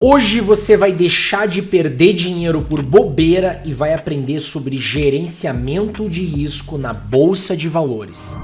Hoje você vai deixar de perder dinheiro por bobeira e vai aprender sobre gerenciamento de risco na Bolsa de Valores.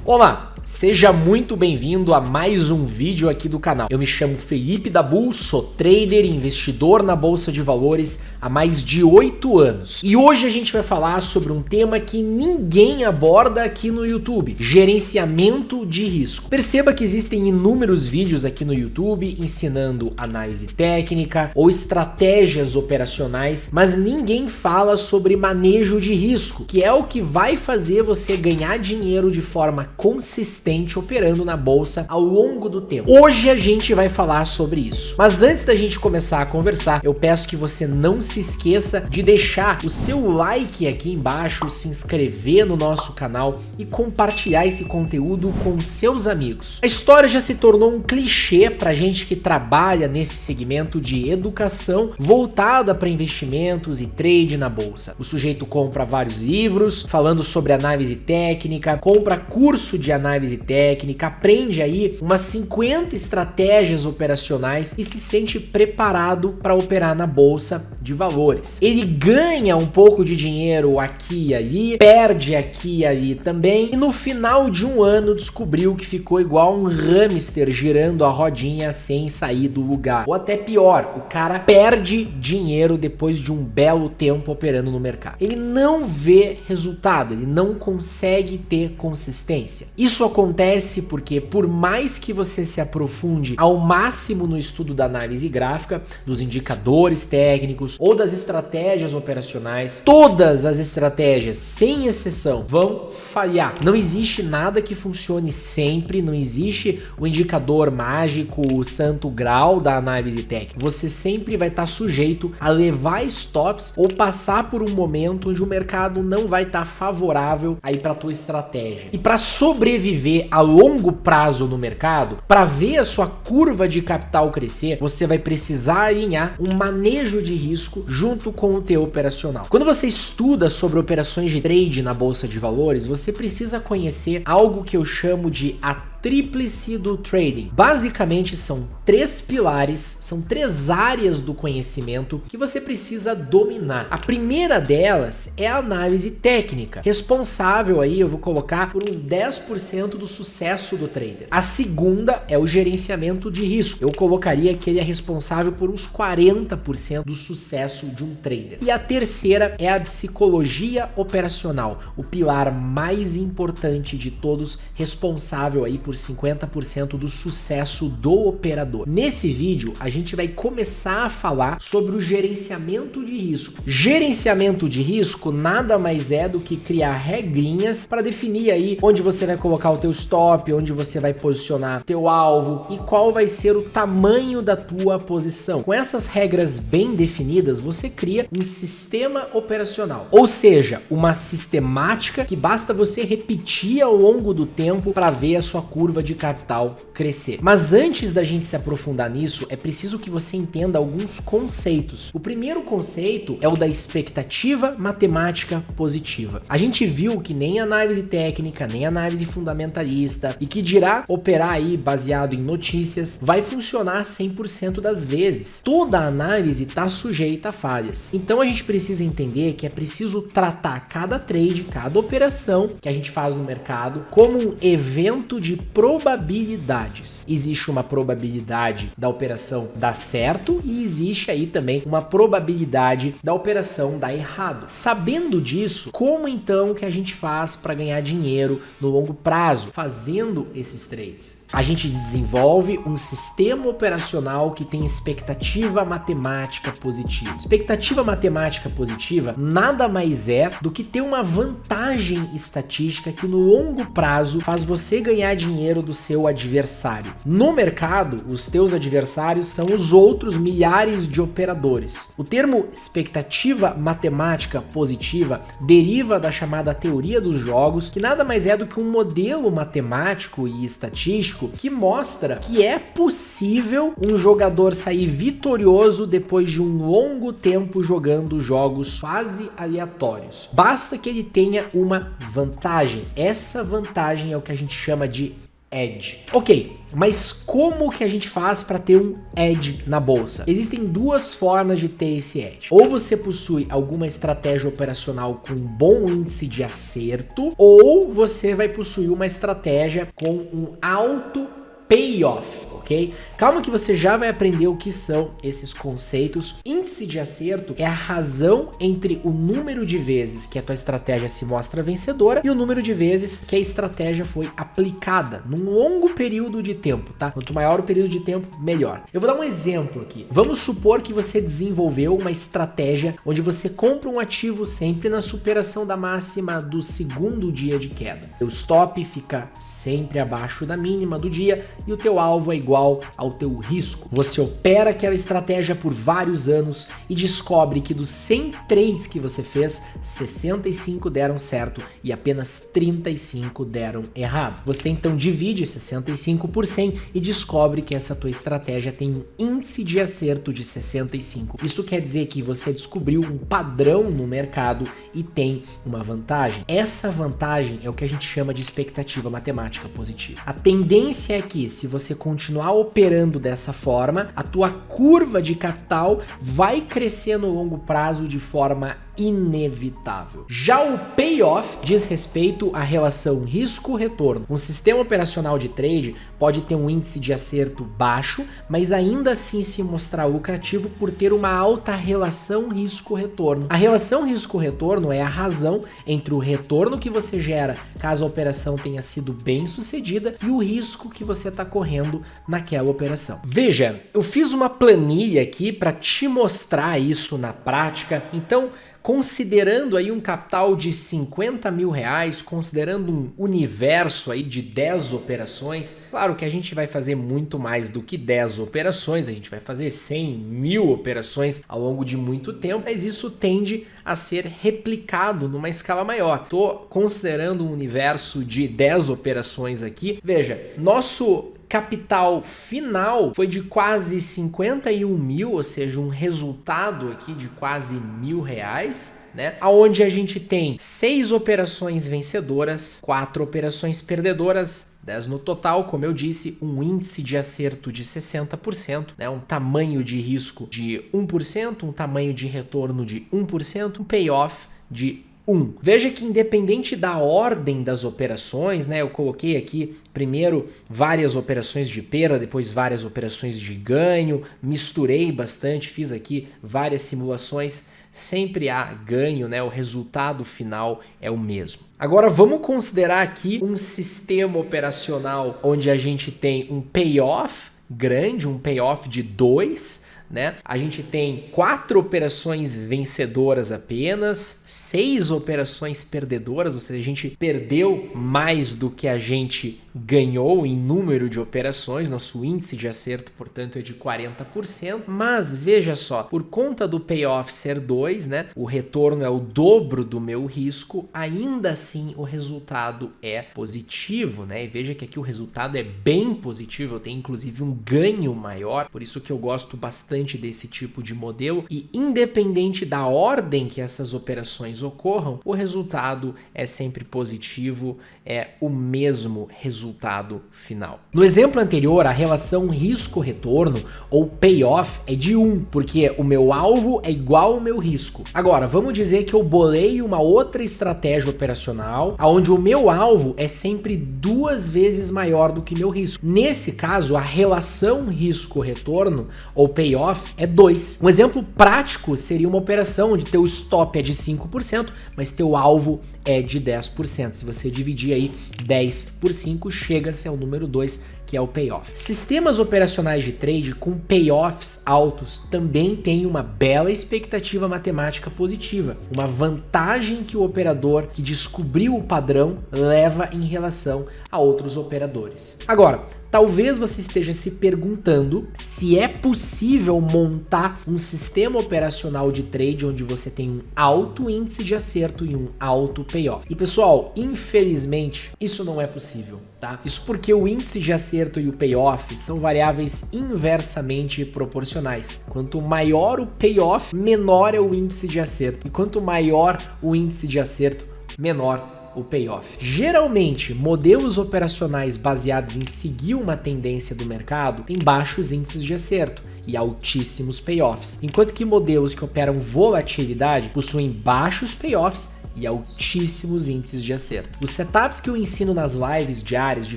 Olá! Seja muito bem-vindo a mais um vídeo aqui do canal. Eu me chamo Felipe Dabu, sou trader e investidor na Bolsa de Valores há mais de 8 anos. E hoje a gente vai falar sobre um tema que ninguém aborda aqui no YouTube: gerenciamento de risco. Perceba que existem inúmeros vídeos aqui no YouTube ensinando análise técnica ou estratégias operacionais, mas ninguém fala sobre manejo de risco, que é o que vai fazer você ganhar dinheiro de forma consistente operando na bolsa ao longo do tempo. Hoje a gente vai falar sobre isso. Mas antes da gente começar a conversar, eu peço que você não se esqueça de deixar o seu like aqui embaixo, se inscrever no nosso canal e compartilhar esse conteúdo com seus amigos. A história já se tornou um clichê pra gente que trabalha nesse segmento de educação voltada para investimentos e trade na bolsa. O sujeito compra vários livros falando sobre análise técnica, compra curso de análise técnica, aprende aí umas 50 estratégias operacionais e se sente preparado para operar na bolsa de valores. Ele ganha um pouco de dinheiro aqui e ali, perde aqui e ali também, e no final de um ano descobriu que ficou igual um hamster girando a rodinha sem sair do lugar. Ou até pior, o cara perde dinheiro depois de um belo tempo operando no mercado. Ele não vê resultado, ele não consegue ter consistência. Isso acontece porque, por mais que você se aprofunde ao máximo no estudo da análise gráfica, dos indicadores técnicos ou das estratégias operacionais, todas as estratégias, sem exceção, vão falhar. Não existe nada que funcione sempre, não existe o indicador mágico, o santo grau da análise técnica. Você sempre vai estar sujeito a levar stops ou passar por um momento onde o mercado não vai estar favorável aí para tua estratégia. E para sobreviver a longo prazo no mercado, para ver a sua curva de capital crescer, você vai precisar alinhar um manejo de risco junto com o teu operacional. Quando você estuda sobre operações de trade na Bolsa de Valores, você precisa conhecer algo que eu chamo de a tríplice do trading. Basicamente são 3 pilares, são 3 áreas do conhecimento que você precisa dominar. A primeira delas é a análise técnica, responsável aí, eu vou colocar, por uns 10% do sucesso do trader. A segunda é o gerenciamento de risco. Eu colocaria que ele é responsável por uns 40% do sucesso de um trader. E a terceira é a psicologia operacional, o pilar mais importante de todos, responsável aí por 50% do sucesso do operador. Nesse vídeo, a gente vai começar a falar sobre o gerenciamento de risco. Gerenciamento de risco nada mais é do que criar regrinhas para definir aí onde você vai colocar o teu stop, onde você vai posicionar teu alvo e qual vai ser o tamanho da tua posição. Com essas regras bem definidas, você cria um sistema operacional, ou seja, uma sistemática que basta você repetir ao longo do tempo para ver a sua curva de capital crescer. Mas antes da gente se aprofundar nisso, é preciso que você entenda alguns conceitos. O primeiro conceito é o da expectativa matemática positiva. A gente viu que nem análise técnica, nem análise fundamentalista e que dirá operar aí baseado em notícias vai funcionar 100% das vezes. Toda análise está sujeita a falhas. Então a gente precisa entender que é preciso tratar cada trade, cada operação que a gente faz no mercado como um evento de probabilidades. Existe uma probabilidade da operação dar certo e existe aí também uma probabilidade da operação dar errado. Sabendo disso, como então que a gente faz para ganhar dinheiro no longo prazo fazendo esses trades? A gente desenvolve um sistema operacional que tem expectativa matemática positiva. Expectativa matemática positiva nada mais é do que ter uma vantagem estatística que no longo prazo faz você ganhar dinheiro do seu adversário. No mercado, os teus adversários são os outros milhares de operadores. O termo expectativa matemática positiva deriva da chamada teoria dos jogos, que nada mais é do que um modelo matemático e estatístico estatístico que mostra que é possível um jogador sair vitorioso depois de um longo tempo jogando jogos quase aleatórios. Basta que ele tenha uma vantagem. Essa vantagem é o que a gente chama de edge. Ok, mas como que a gente faz para ter um edge na bolsa? Existem duas formas de ter esse edge. Ou você possui alguma estratégia operacional com bom índice de acerto, ou você vai possuir uma estratégia com um alto payoff, ok? Calma que você já vai aprender o que são esses conceitos. Índice de acerto é a razão entre o número de vezes que a tua estratégia se mostra vencedora e o número de vezes que a estratégia foi aplicada num longo período de tempo, tá? Quanto maior o período de tempo, melhor. Eu vou dar um exemplo aqui. Vamos supor que você desenvolveu uma estratégia onde você compra um ativo sempre na superação da máxima do segundo dia de queda. O stop fica sempre abaixo da mínima do dia e o teu alvo é igual ao teu risco. Você opera aquela estratégia por vários anos e descobre que dos 100 trades que você fez, 65 deram certo e apenas 35 deram errado. Você então divide 65 por 100 e descobre que essa tua estratégia tem um índice de acerto de 65. Isso quer dizer que você descobriu um padrão no mercado e tem uma vantagem. Essa vantagem é o que a gente chama de expectativa matemática positiva. A tendência é que, se você continuar operando dessa forma, a tua curva de capital vai crescer no longo prazo de forma inevitável. Já o payoff diz respeito à relação risco-retorno. Um sistema operacional de trade pode ter um índice de acerto baixo, mas ainda assim se mostrar lucrativo por ter uma alta relação risco-retorno. A relação risco-retorno é a razão entre o retorno que você gera caso a operação tenha sido bem sucedida e o risco que você está correndo naquela operação. Veja, eu fiz uma planilha aqui para te mostrar isso na prática, então considerando aí um capital de 50 mil reais, considerando um universo aí de 10 operações, claro que a gente vai fazer muito mais do que 10 operações, a gente vai fazer 100 mil operações ao longo de muito tempo, mas isso tende a ser replicado numa escala maior. Estou considerando um universo de 10 operações aqui. Veja, nosso capital final foi de quase 51 mil, ou seja, um resultado aqui de quase R$1.000, né? Onde a gente tem 6 operações vencedoras, 4 operações perdedoras, 10 no total, como eu disse, um índice de acerto de 60%, né? Um tamanho de risco de 1%, um tamanho de retorno de 1%, um payoff de 1. Veja que independente da ordem das operações, né, eu coloquei aqui primeiro várias operações de perda, depois várias operações de ganho, misturei bastante, fiz aqui várias simulações, sempre há ganho, né, o resultado final é o mesmo. Agora vamos considerar aqui um sistema operacional onde a gente tem um payoff grande, um payoff de 2, né? A gente tem 4 operações vencedoras apenas, 6 operações perdedoras, ou seja, a gente perdeu mais do que a gente ganhou em número de operações, nosso índice de acerto, portanto, é de 40%, mas veja só, por conta do payoff ser 2, né, o retorno é o dobro do meu risco, ainda assim o resultado é positivo, né? E veja que aqui o resultado é bem positivo, eu tenho inclusive um ganho maior, por isso que eu gosto bastante desse tipo de modelo, e independente da ordem que essas operações ocorram, o resultado é sempre positivo, é o mesmo resultado final. No exemplo anterior, a relação risco-retorno ou payoff é de 1, porque o meu alvo é igual ao meu risco. Agora, vamos dizer que eu bolei uma outra estratégia operacional, onde o meu alvo é sempre 2 vezes maior do que meu risco. Nesse caso, a relação risco-retorno ou payoff é 2. Um exemplo prático seria uma operação onde teu stop é de 5%, mas teu alvo é de 10%. Se você dividir aí 10 por 5, chega-se ao número 2, que é o payoff. Sistemas operacionais de trade com payoffs altos também têm uma bela expectativa matemática positiva, uma vantagem que o operador que descobriu o padrão leva em relação a outros operadores. Agora, Talvez você esteja se perguntando se é possível montar um sistema operacional de trade onde você tem um alto índice de acerto e um alto payoff. E pessoal, infelizmente, isso não é possível, tá? Isso porque o índice de acerto e o payoff são variáveis inversamente proporcionais. Quanto maior o payoff, menor é o índice de acerto. E quanto maior o índice de acerto, menor o payoff. Geralmente, modelos operacionais baseados em seguir uma tendência do mercado têm baixos índices de acerto e altíssimos payoffs, enquanto que modelos que operam volatilidade possuem baixos payoffs e altíssimos índices de acerto. Os setups que eu ensino nas lives diárias de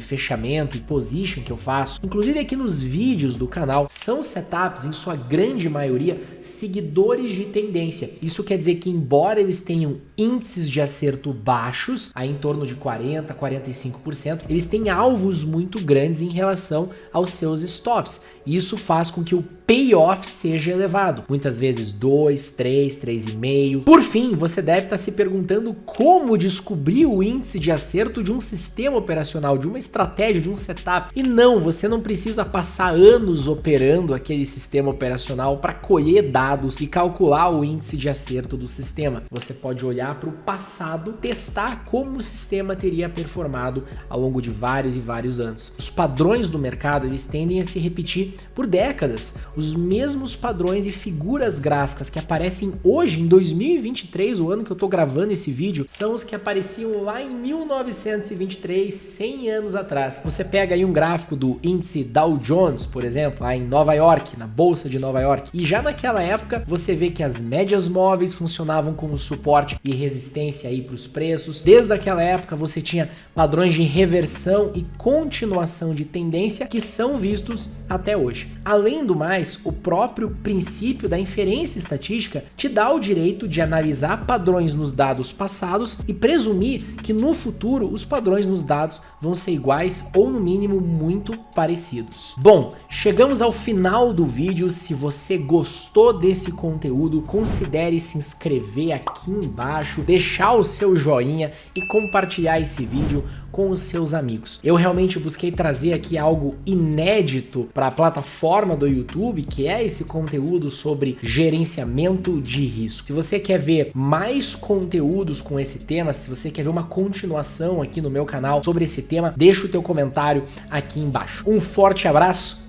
fechamento e position que eu faço, inclusive aqui nos vídeos do canal, são setups, em sua grande maioria, seguidores de tendência. Isso quer dizer que, embora eles tenham índices de acerto baixos, em torno de 40%, 45%, eles têm alvos muito grandes em relação aos seus stops. Isso faz com que o payoff seja elevado, muitas vezes 2, 3, 3,5. Por fim, você deve estar se perguntando como descobrir o índice de acerto de um sistema operacional, de uma estratégia, de um setup. E não, você não precisa passar anos operando aquele sistema operacional para colher dados e calcular o índice de acerto do sistema. Você pode olhar para o passado, testar como o sistema teria performado ao longo de vários e vários anos. Os padrões do mercado, eles tendem a se repetir por décadas. Os mesmos padrões e figuras gráficas que aparecem hoje, em 2023, o ano que eu tô gravando esse vídeo, são os que apareciam lá em 1923, 100 anos atrás. Você pega aí um gráfico do índice Dow Jones, por exemplo, lá em Nova York, na Bolsa de Nova York, e já naquela época você vê que as médias móveis funcionavam como suporte e resistência aí para os preços. Desde aquela época você tinha padrões de reversão e continuação de tendência que são vistos até hoje. Além do mais, o próprio princípio da inferência estatística te dá o direito de analisar padrões nos dados passados e presumir que no futuro os padrões nos dados vão ser iguais ou no mínimo muito parecidos. Bom, chegamos ao final do vídeo. Se você gostou desse conteúdo, considere se inscrever aqui embaixo, deixar o seu joinha e compartilhar esse vídeo com os seus amigos. Eu realmente busquei trazer aqui algo inédito para a plataforma do YouTube, que é esse conteúdo sobre gerenciamento de risco. Se você quer ver mais conteúdos com esse tema, se você quer ver uma continuação aqui no meu canal sobre esse tema, deixa o teu comentário aqui embaixo. Um forte abraço